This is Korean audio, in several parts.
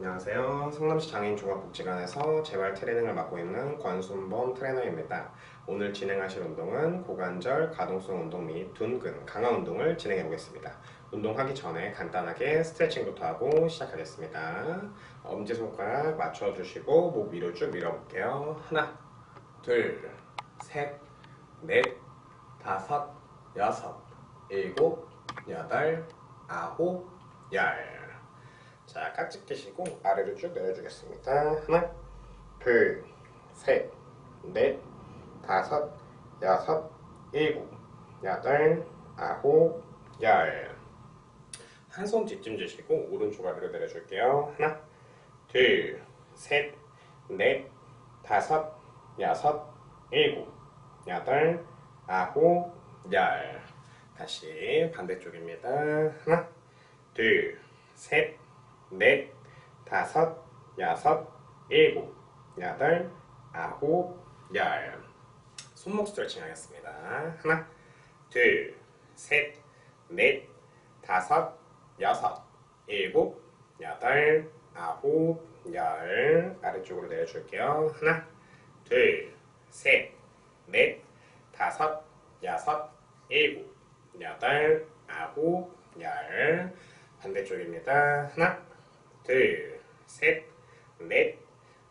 안녕하세요. 성남시 장애인 종합복지관에서 재활 트레이닝을 맡고 있는 권순범 트레이너입니다. 오늘 진행하실 운동은 고관절 가동성 운동 및 둔근 강화 운동을 진행해 보겠습니다. 운동하기 전에 간단하게 스트레칭부터 하고 시작하겠습니다. 엄지손가락 맞춰주시고 목 위로 쭉 밀어볼게요. 하나, 둘, 셋, 넷, 다섯, 여섯, 일곱, 여덟, 아홉, 열. 자, 깍지 끼시고 아래로 쭉 내려주겠습니다. 하나, 둘, 셋, 넷, 다섯, 여섯, 일곱, 여덟, 아홉, 열. 한 손 뒤꿈 주시고 오른쪽 아래로 내려줄게요. 하나, 둘, 셋, 넷, 다섯, 여섯, 일곱, 여덟, 아홉, 열. 다시 반대쪽입니다. 하나, 둘, 셋, 넷, 다섯, 여섯, 일곱, 여덟, 아홉, 열. 손목 스트레칭 하겠습니다. 하나, 둘, 셋, 넷, 다섯, 여섯, 일곱, 여덟, 아홉, 열. 아래쪽으로 내려줄게요. 하나, 둘, 셋, 넷, 다섯, 여섯, 일곱, 여덟, 아홉, 열. 반대쪽입니다. 하나, 둘, 셋, 넷,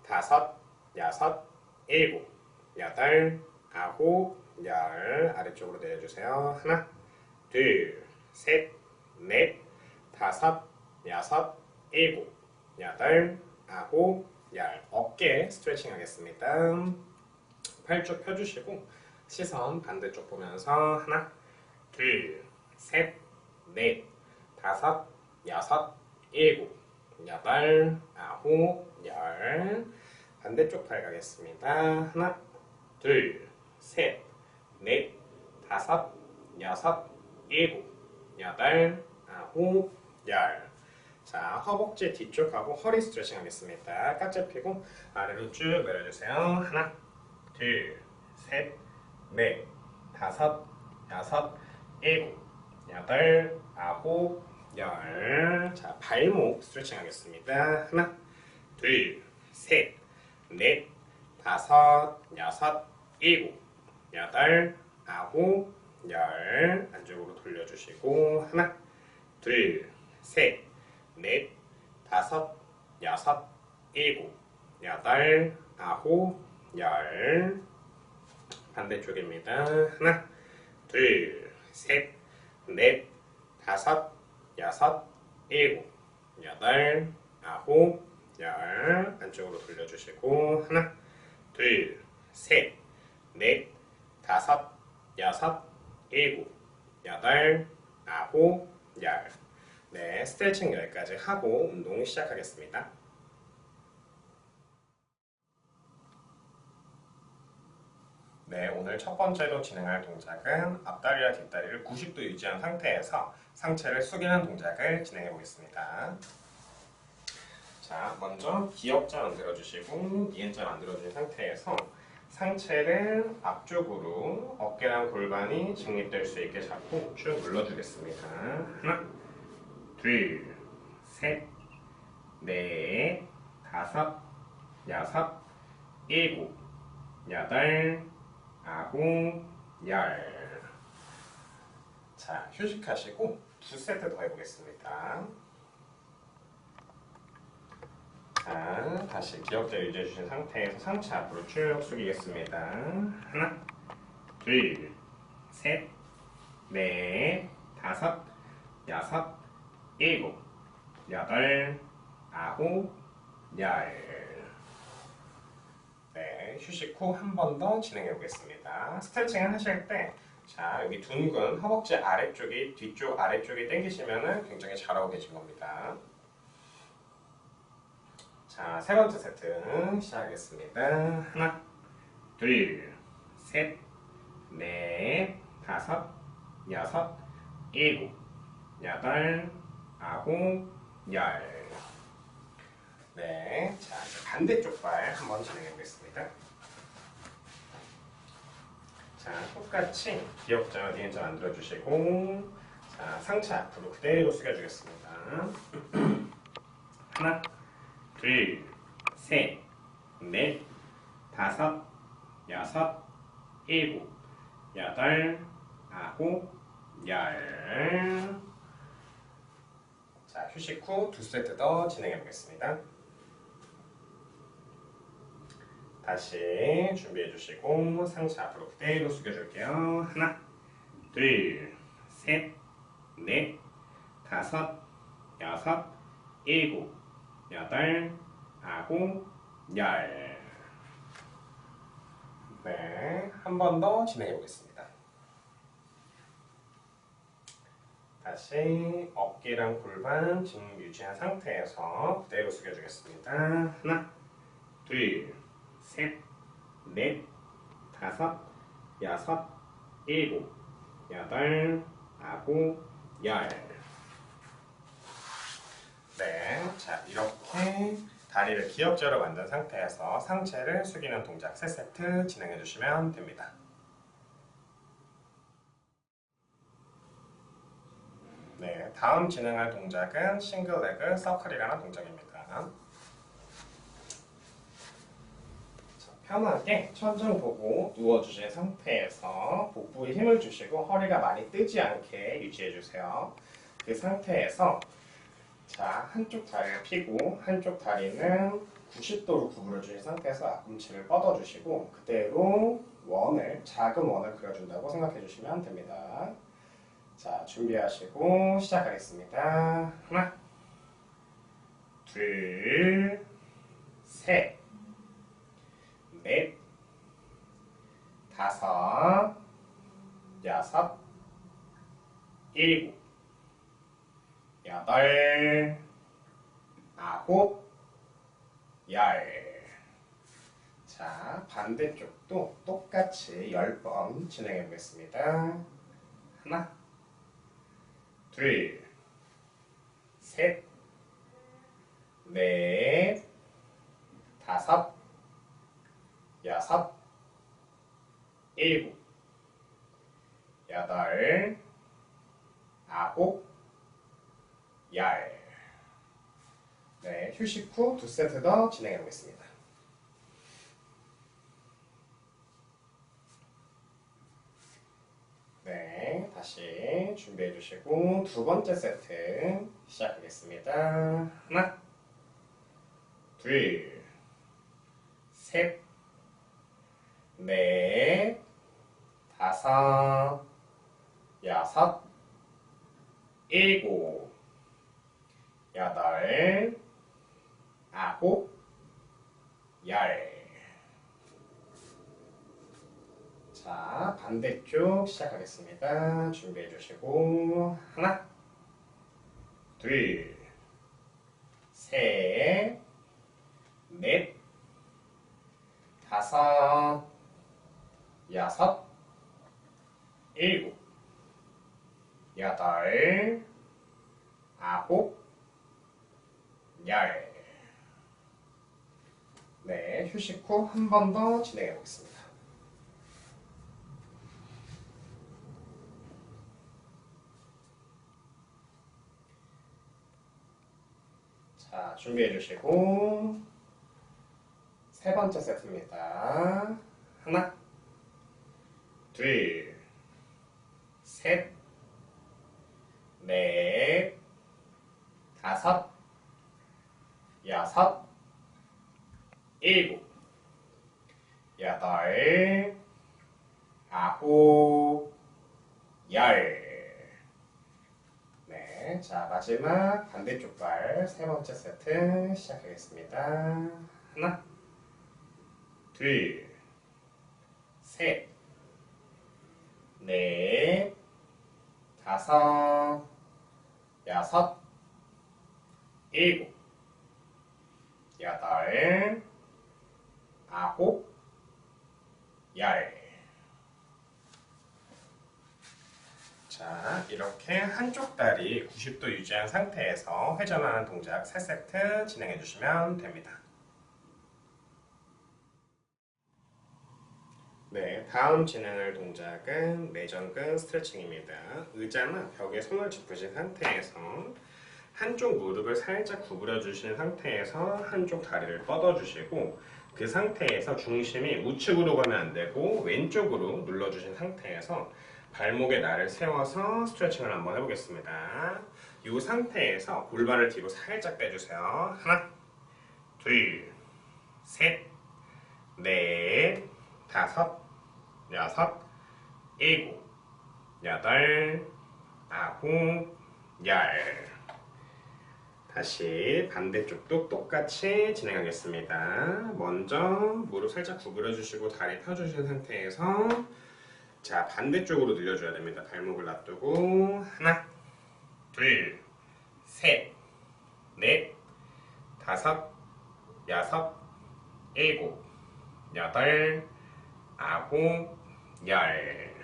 다섯, 여섯, 일곱, 여덟, 아홉, 열. 아래쪽으로 내려주세요. 하나, 둘, 셋, 넷, 다섯, 여섯, 일곱, 여덟, 아홉, 열. 어깨 스트레칭 하겠습니다. 팔 쭉 펴주시고 시선 반대쪽 보면서 하나, 둘, 셋, 넷, 다섯, 여섯, 일곱, 여덟, 아홉, 열. 반대쪽 팔 가겠습니다. 하나, 둘, 셋, 넷, 다섯, 여섯, 일곱, 여덟, 아홉, 열. 자, 허벅지 뒤쪽하고 허리 스트레칭 하겠습니다. 깍지 펴고 아래로 쭉 내려주세요. 하나, 둘, 셋, 넷, 다섯, 여섯, 일곱, 여덟, 아홉, 열. 자, 발목 스트레칭 하겠습니다. 하나, 둘, 셋, 넷, 다섯, 여섯, 일곱, 여덟, 아홉, 열. 안쪽으로 돌려주시고 하나, 둘, 셋, 넷, 다섯, 여섯, 일곱, 여덟, 아홉, 열. 반대쪽입니다. 하나, 둘, 셋, 넷, 다섯, 여섯, 일곱, 여덟, 아홉, 열. 안쪽으로 돌려주시고 하나, 둘, 셋, 넷, 다섯, 여섯, 일곱, 여덟, 아홉, 열. 네, 스트레칭 여기까지 하고 운동 시작하겠습니다. 네, 오늘 첫 번째로 진행할 동작은 앞다리와 뒷다리를 90도 유지한 상태에서 상체를 숙이는 동작을 진행해 보겠습니다. 자, 먼저 기역자 만들어주시고 니은자 만들어준 상태에서 상체를 앞쪽으로 어깨랑 골반이 직립될 수 있게 잡고 쭉 눌러주겠습니다. 하나, 둘, 셋, 넷, 다섯, 여섯, 일곱, 여덟, 아홉, 열. 자, 휴식하시고 두 세트 더 해보겠습니다. 자, 다시 기역자 유지해주신 상태에서 상체 앞으로 쭉 숙이겠습니다. 하나, 둘, 셋, 넷, 다섯, 여섯, 일곱, 여덟, 아홉, 열. 네, 휴식 후 한 번 더 진행해 보겠습니다. 스트레칭을 하실 때, 자, 여기 둔근, 허벅지 아래쪽이, 뒤쪽 아래쪽이 당기시면 굉장히 잘하고 계신 겁니다. 자, 세 번째 세트 시작하겠습니다. 하나, 둘, 셋, 넷, 다섯, 여섯, 일곱, 여덟, 아홉, 열. 네, 자, 이제 반대쪽 발 한번 진행해 보겠습니다. 자, 똑같이 기역자, 니은자 만들어주시고, 자, 상체 앞으로 그대로 숙여주겠습니다. 하나, 둘, 셋, 넷, 다섯, 여섯, 일곱, 여덟, 아홉, 열. 자, 휴식 후 2세트 더 진행해 보겠습니다. 다시 준비해 주시고 상체 앞으로 그대로 숙여줄게요. 하나, 둘, 셋, 넷, 다섯, 여섯, 일곱, 여덟, 아홉, 열. 네, 한 번 더 진행해 보겠습니다. 다시 어깨랑 골반 지금 유지한 상태에서 그대로 숙여주겠습니다. 하나, 둘, 셋, 넷, 다섯, 여섯, 일곱, 여덟, 아홉, 열. 네, 자 이렇게 다리를 기역자로 만든 상태에서 상체를 숙이는 동작 3세트 진행해 주시면 됩니다. 네, 다음 진행할 동작은 싱글 레그 서클이라는 동작입니다. 자, 편하게 천장 보고 누워주신 상태에서 복부에 힘을 주시고 허리가 많이 뜨지 않게 유지해주세요. 그 상태에서 자, 한쪽 다리를 펴고 한쪽 다리는 90도로 구부려주신 상태에서 앞꿈치를 뻗어주시고 그대로 작은 원을 그려준다고 생각해주시면 됩니다. 자, 준비하시고 시작하겠습니다. 하나, 둘, 셋, 넷, 다섯, 여섯, 일곱, 여덟, 아홉, 열. 자, 반대쪽도 똑같이 10번 진행해 보겠습니다. 하나, 둘, 셋, 넷, 다섯, 여섯, 일곱, 여덟, 아홉, 열. 네, 휴식 후 2세트 더 진행해 보겠습니다. 네, 다시 준비해 주시고 2번째 세트 시작하겠습니다. 하나, 둘, 셋, 넷, 다섯, 여섯, 일곱, 여덟, 아홉, 열. 자, 반대쪽 시작하겠습니다. 준비해 주시고 하나, 둘, 셋, 넷, 다섯, 여섯, 일곱, 여덟, 아홉, 열. 네, 휴식 후 한 번 더 진행해 보겠습니다. 자, 준비해 주시고 3번째 세트입니다. 하나, 둘, 셋, 넷, 다섯, 여섯, 일곱, 여덟, 아홉, 열. 네, 자 마지막 반대쪽 발 3번째 세트 시작하겠습니다. 하나, 둘, 셋, 넷, 다섯, 여섯, 일곱, 여덟, 아홉, 열. 자, 이렇게 한쪽 다리 90도 유지한 상태에서 회전하는 동작 3세트 진행해 주시면 됩니다. 네, 다음 진행할 동작은 내전근 스트레칭입니다. 의자나 벽에 손을 짚으신 상태에서 한쪽 무릎을 살짝 구부려 주신 상태에서 한쪽 다리를 뻗어 주시고 그 상태에서 중심이 우측으로 가면 안 되고 왼쪽으로 눌러 주신 상태에서 발목에 날을 세워서 스트레칭을 한번 해보겠습니다. 이 상태에서 골반을 뒤로 살짝 빼주세요. 하나, 둘, 셋, 넷, 다섯, 여섯, 일곱, 여덟, 아홉, 열. 다시 반대쪽도 똑같이 진행하겠습니다. 먼저 무릎 살짝 구부려 주시고 다리 펴주신 상태에서 자, 반대쪽으로 늘려줘야 됩니다. 발목을 놔두고 하나, 둘, 셋, 넷, 다섯, 여섯, 일곱, 여덟, 아홉, 열.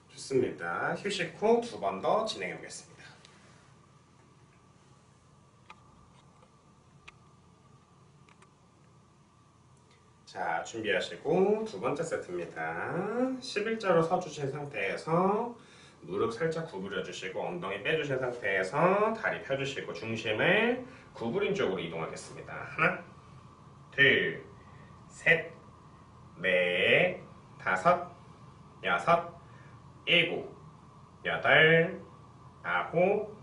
좋습니다. 휴식 후 두 번 더 진행해 보겠습니다. 자, 준비하시고 두 번째 세트입니다. 11자로 서주신 상태에서 무릎 살짝 구부려 주시고 엉덩이 빼주신 상태에서 다리 펴주시고 중심을 구부린 쪽으로 이동하겠습니다. 하나, 둘, 셋, 넷, 다섯, 여섯, 일곱, 여덟, 아홉,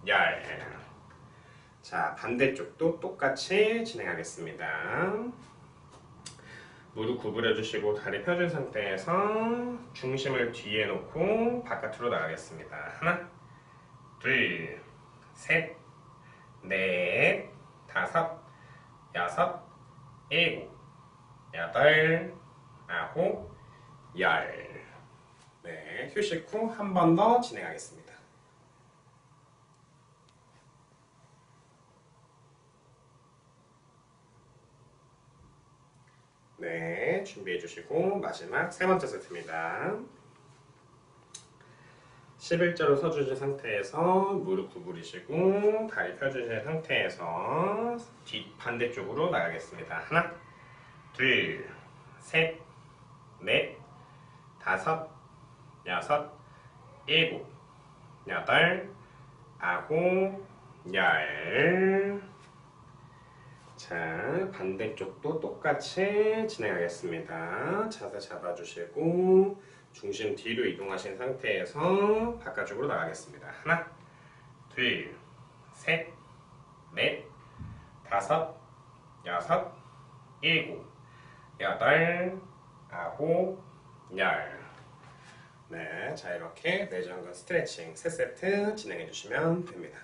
열. 자, 반대쪽도 똑같이 진행하겠습니다. 무릎 구부려 주시고 다리 펴준 상태에서 중심을 뒤에 놓고 바깥으로 나가겠습니다. 하나, 둘, 셋, 넷, 다섯, 여섯, 일곱, 여덟, 아홉, 열. 네, 휴식 후 한 번 더 진행하겠습니다. 네, 준비해 주시고 마지막 세 번째 세트입니다. 11자로 서주신 상태에서 무릎 구부리시고 다리 펴주신 상태에서 반대쪽으로 나가겠습니다. 하나, 둘, 셋, 넷, 다섯, 여섯, 일곱, 여덟, 아홉, 열. 자, 반대쪽도 똑같이 진행하겠습니다. 자세 잡아주시고 중심 뒤로 이동하신 상태에서 바깥쪽으로 나가겠습니다. 하나, 둘, 셋, 넷, 다섯, 여섯, 일곱, 여덟, 아홉, 열. 네, 자 이렇게 내전근 스트레칭 3세트 진행해 주시면 됩니다.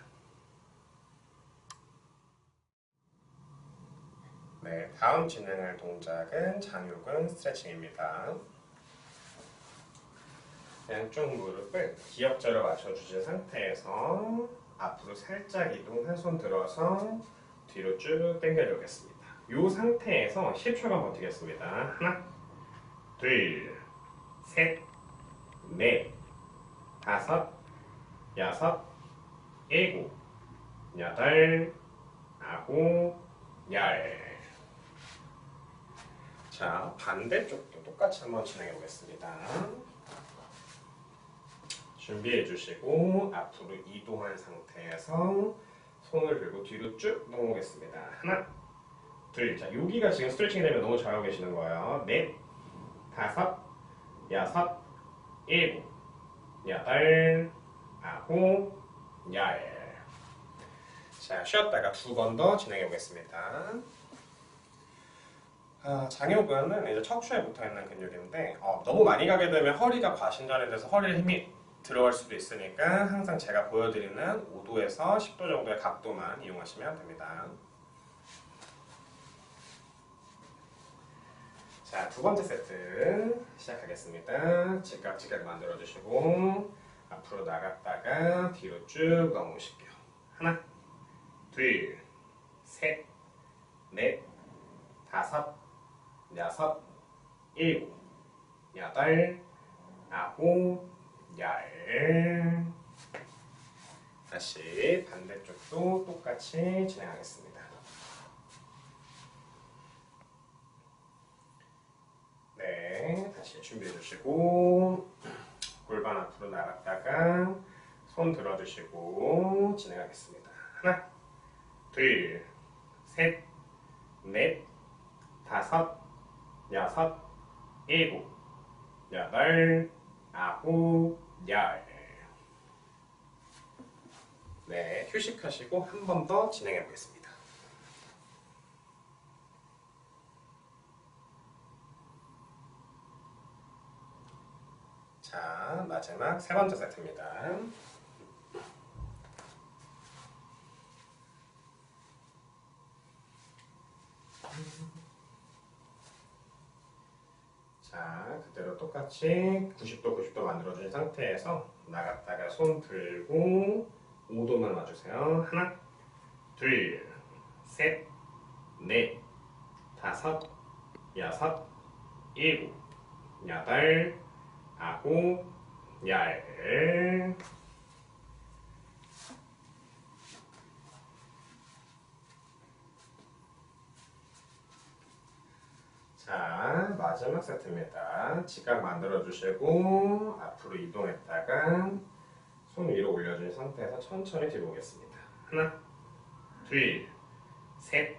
네, 다음 진행할 동작은 장요근 스트레칭입니다. 양쪽 무릎을 기역자로 맞춰주신 상태에서 앞으로 살짝 이동 한 손 들어서 뒤로 쭉 당겨주겠습니다. 이 상태에서 10초간 버티겠습니다. 하나, 둘, 셋, 넷, 다섯, 여섯, 일곱, 여덟, 아홉, 열. 자, 반대쪽도 똑같이 한번 진행해 보겠습니다. 준비해 주시고 앞으로 이동한 상태에서 손을 들고 뒤로 쭉 넘어오겠습니다. 하나, 둘. 자, 여기가 지금 스트레칭이 되면 너무 잘하고 계시는 거예요. 넷, 다섯, 여섯, 일곱, 여덟, 아홉, 열. 자, 쉬었다가 두 번 더 진행해 보겠습니다. 장요근은 이제 척추에 붙어있는 근육인데 너무 많이 가게 되면 허리가 과신전이 돼서 허리에 힘이 들어갈 수도 있으니까 항상 제가 보여드리는 5도에서 10도 정도의 각도만 이용하시면 됩니다. 자, 두 번째 세트 시작하겠습니다. 직각직각 만들어주시고 앞으로 나갔다가 뒤로 쭉 넘어오실게요. 하나, 둘, 셋, 넷, 다섯, 여섯, 일곱, 여덟, 아홉, 열. 다시 반대쪽도 똑같이 진행하겠습니다. 네, 다시 준비해 주시고 골반 앞으로 나갔다가 손 들어주시고 진행하겠습니다. 하나, 둘, 셋, 넷, 다섯, 여섯, 일곱, 여덟, 아홉, 열. 네, 휴식하시고 한 번 더 진행해 보겠습니다. 자, 마지막 세 번째 세트입니다. 자, 그대로 똑같이 90도 90도 만들어준 상태에서 나갔다가 손 들고 5도만 와주세요. 하나, 둘, 셋, 넷, 다섯, 여섯, 일곱, 여덟, 아홉, 열. 자, 마지막 세트입니다. 지각 만들어주시고 앞으로 이동했다가 손 위로 올려준 상태에서 천천히 뒤로 오겠습니다. 하나, 둘, 셋,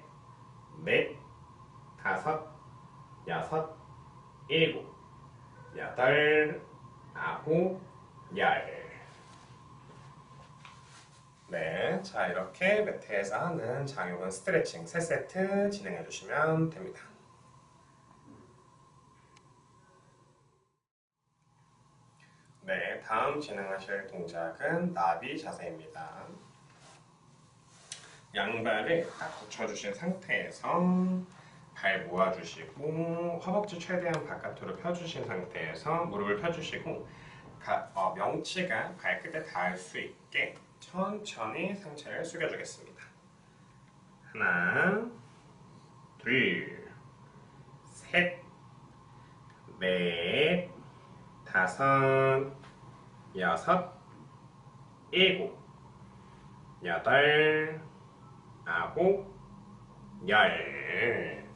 넷, 다섯, 여섯, 일곱, 여덟, 아홉, 열. 네, 자 이렇게 매트에서 하는 장요근 스트레칭 3세트 진행해 주시면 됩니다. 네, 다음 진행하실 동작은 나비 자세입니다. 양발을 딱 붙여주신 상태에서 발 모아주시고 허벅지 최대한 바깥으로 펴주신 상태에서 무릎을 펴주시고 명치가 발끝에 닿을 수 있게 천천히 상체를 숙여주겠습니다. 하나, 둘, 셋, 넷, 다섯, 여섯, 일곱, 여덟, 아홉, 열.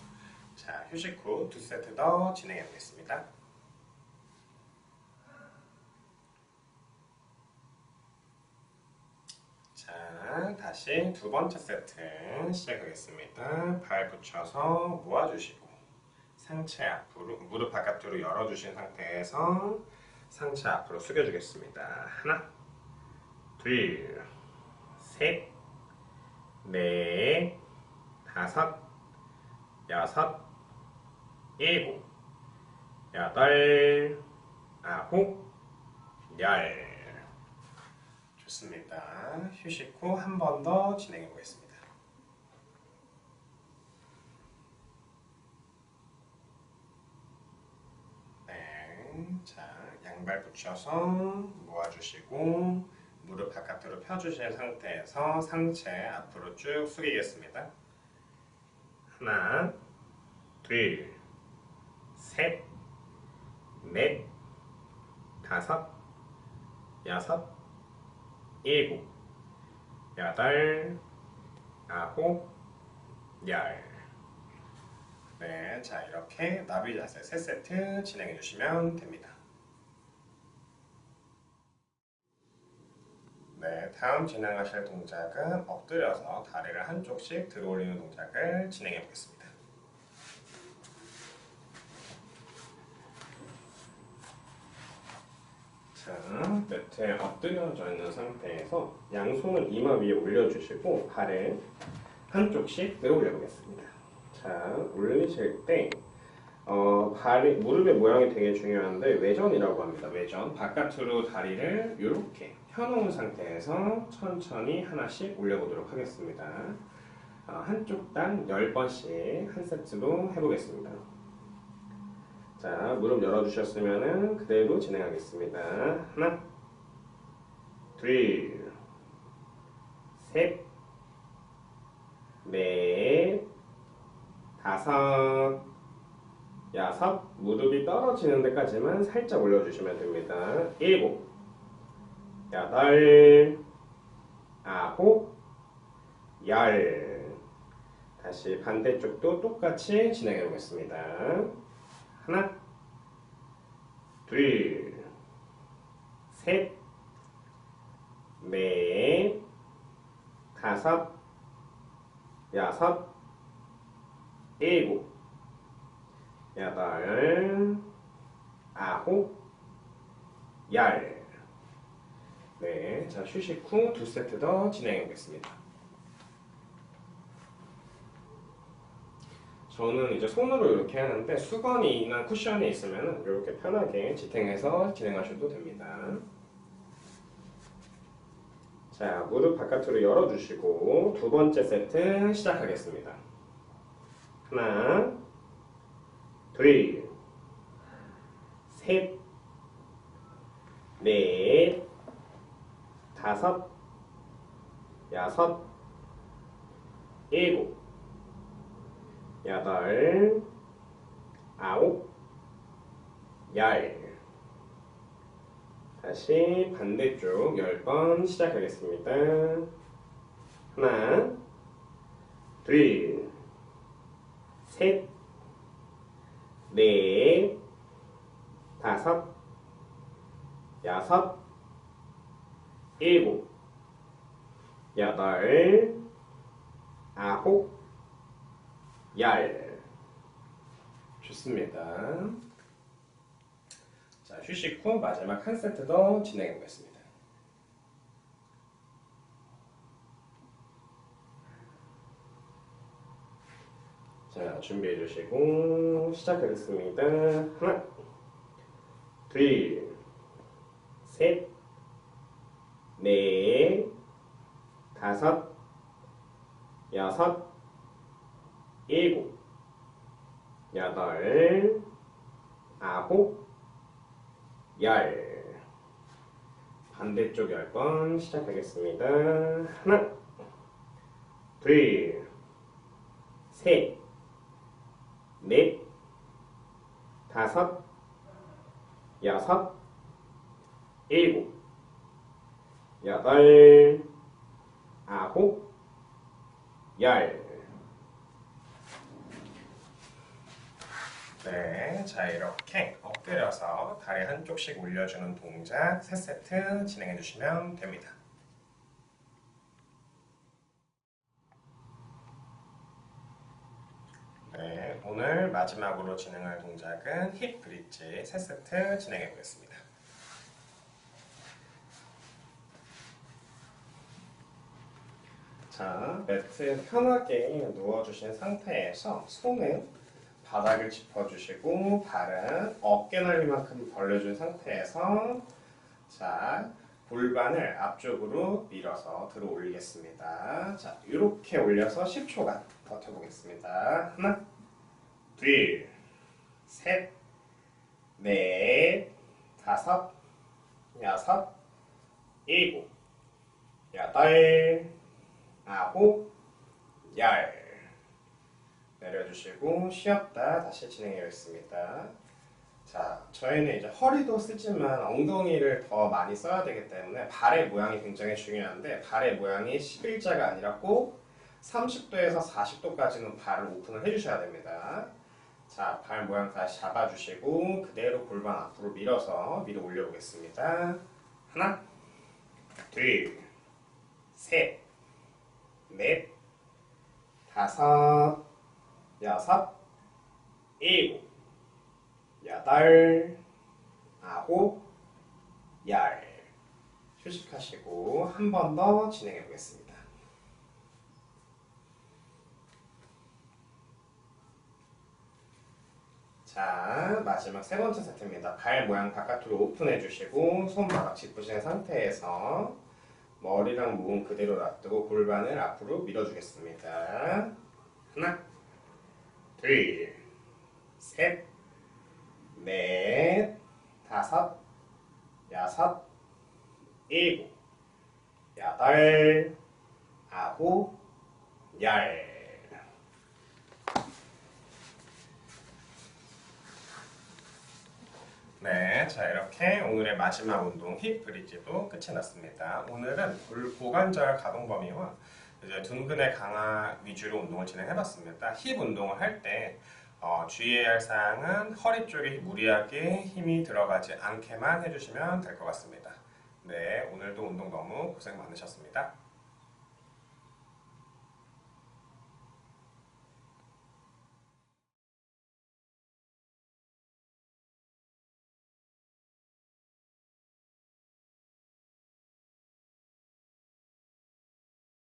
자, 휴식 후 2세트 더 진행해 보겠습니다. 자, 다시 두 번째 세트 시작하겠습니다. 발 붙여서 모아주시고 상체 앞으로, 무릎 바깥으로 열어주신 상태에서 상체 앞으로 숙여주겠습니다. 하나, 둘, 셋, 넷, 다섯, 여섯, 일곱, 여덟, 아홉, 열. 좋습니다. 휴식 후 한 번 더 진행해 보겠습니다. 네, 자 양발 붙여서 모아주시고 무릎 바깥으로 펴주신 상태에서 상체 앞으로 쭉 숙이겠습니다. 하나, 둘, 셋, 넷, 다섯, 여섯, 일곱, 여덟, 아홉, 열. 네, 자 이렇게 나비 자세 3세트 진행해 주시면 됩니다. 네, 다음 진행하실 동작은 엎드려서 다리를 한쪽씩 들어 올리는 동작을 진행해 보겠습니다. 자, 매트에 엎드려져 있는 상태에서 양손을 이마 위에 올려주시고 발을 한쪽씩 들어 올려보겠습니다. 자, 올리실 때 무릎의 모양이 되게 중요한데 외전이라고 합니다. 외전. 바깥으로 다리를 이렇게 펴놓은 상태에서 천천히 하나씩 올려보도록 하겠습니다. 한쪽당 10번씩 한 세트로 해보겠습니다. 자, 무릎 열어주셨으면 그대로 진행하겠습니다. 하나, 둘, 셋, 넷, 다섯, 여섯, 무릎이 떨어지는 데까지만 살짝 올려주시면 됩니다. 일곱, 여덟, 아홉, 열. 다시 반대쪽도 똑같이 진행해 보겠습니다. 하나, 둘, 셋, 다섯, 여섯, 일곱, 여덟, 아홉, 열. 네, 자 휴식 후 두 세트 더 진행해 보겠습니다. 저는 이제 손으로 이렇게 하는데 수건이나 쿠션이 있으면 이렇게 편하게 지탱해서 진행하셔도 됩니다. 자, 무릎 바깥으로 열어주시고 두 번째 세트 시작하겠습니다. 하나, 둘, 셋, 넷, 다섯, 여섯, 일곱, 여덟, 아홉, 열. 다시 반대쪽 10번 시작하겠습니다. 하나, 둘, 셋, 넷, 다섯, 여섯, 일곱, 여덟, 아홉, 열. 좋습니다. 자, 휴식 후 마지막 한 세트 더 진행해 보겠습니다. 자, 준비해 주시고 시작하겠습니다. 하나, 둘, 셋, 넷, 다섯, 여섯, 일곱, 여덟, 아홉, 열. 반대쪽 10번 시작하겠습니다. 하나, 둘, 셋, 넷, 다섯, 여섯, 일곱, 여덟, 아홉, 열. 네, 자 이렇게 엎드려서 다리 한쪽씩 올려주는 동작 3세트 진행해 주시면 됩니다. 네, 오늘 마지막으로 진행할 동작은 힙 브릿지 3세트 진행해 보겠습니다. 자, 매트에 편하게 누워주신 상태에서 손은 바닥을 짚어주시고 발은 어깨 넓이만큼 벌려준 상태에서 자 골반을 앞쪽으로 밀어서 들어 올리겠습니다. 자 이렇게 올려서 10초간 버텨보겠습니다. 하나, 둘, 셋, 넷, 다섯, 여섯, 일곱, 여덟, 아홉, 열. 내려주시고 쉬었다 다시 진행하겠습니다. 자, 저희는 이제 허리도 쓰지만 엉덩이를 더 많이 써야 되기 때문에 발의 모양이 굉장히 중요한데 발의 모양이 11자가 아니라 꼭 30도에서 40도까지는 발을 오픈을 해주셔야 됩니다. 자, 발 모양 다시 잡아주시고 그대로 골반 앞으로 밀어서 밀어 올려보겠습니다. 하나, 둘, 셋, 넷, 다섯, 여섯, 일곱, 여덟, 아홉, 열. 휴식하시고 한 번 더 진행해 보겠습니다. 자, 마지막 세 번째 세트입니다. 발 모양 바깥으로 오픈해 주시고 손바닥 짚으신 상태에서 머리랑 몸 그대로 놔두고 골반을 앞으로 밀어주겠습니다. 하나, 둘, 셋, 넷, 다섯, 여섯, 일곱, 여덟, 아홉, 열. 네, 자 이렇게 오늘의 마지막 운동 힙 브릿지도 끝이 났습니다. 오늘은 고관절 가동 범위와 이제 둔근의 강화 위주로 운동을 진행해봤습니다. 힙 운동을 할 때 주의해야 할 사항은 허리 쪽에 무리하게 힘이 들어가지 않게만 해주시면 될 것 같습니다. 네, 오늘도 운동 너무 고생 많으셨습니다.